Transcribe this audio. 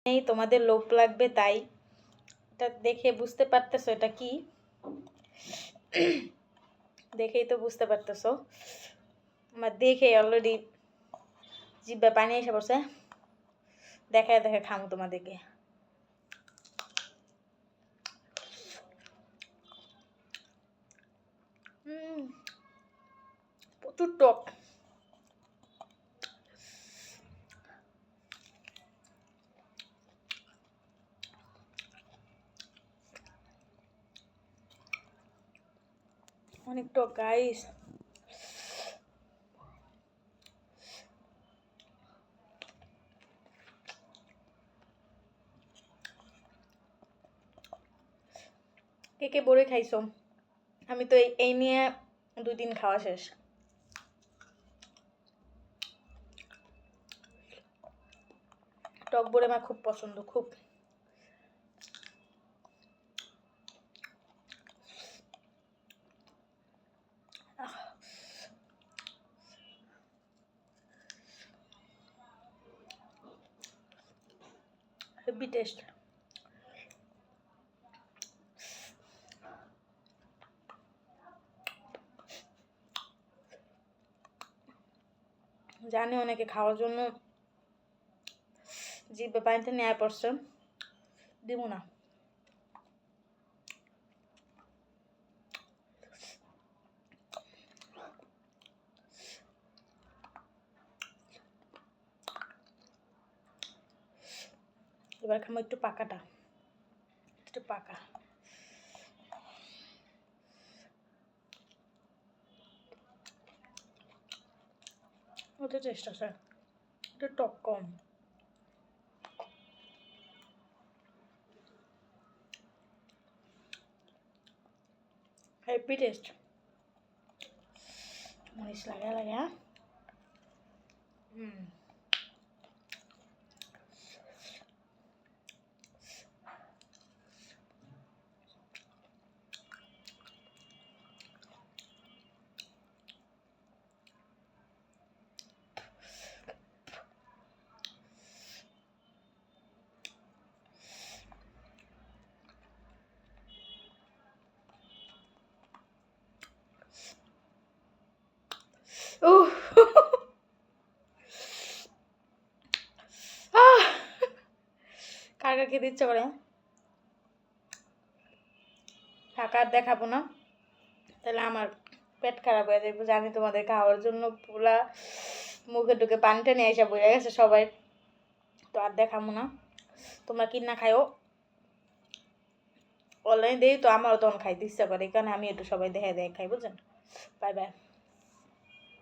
নেই, তোমাদের লোভ লাগবে, তাই এটা দেখে বুঝতে পারতেছো এটা কি। দেখেই তো বুঝতে পারতেছো, আমার দেখে অলরেডি জিভে পানি এসে পড়ছে। দেখায় দেখে খামো তোমাদেরকে। প্রচুর টক। অনেক টক গাইস। কে কে বড়ি খাইছো? আমি তো এই নিয়ে 2 দিন খাওয়া শেষ। টক বড়ি আমার খুব পছন্দ, খুব। Heavy taste. জানি অনেকে খাওয়ার জন্য জিভে পানিতে নেওয়া পড়ছে, দিব না। এবার খাবো একটু পাকাটা, একটু পাকা। ওটা টেস্ট আছে, একটু টক কম। Heavy taste. মরিচ লাগা লাগা। কার কার খেতে ইচ্ছা করে? টাকা আর দেখাবো না, তাহলে আমার পেট খারাপ হয়ে যাবে। জানি তোমাদের খাওয়ার জন্য পুরা মুখে ঢুকে পানিটা নিয়ে এসে বইয়া গেছে সবাই, তো আর দেখাবো না। তোমরা কিনা খাইও, অনলাইন দেই তো আমারও তখন খাইতে ইচ্ছা করে, এই কারণে আমি একটু সবাই দেখে খাই, বুঝছেন? Bye bye.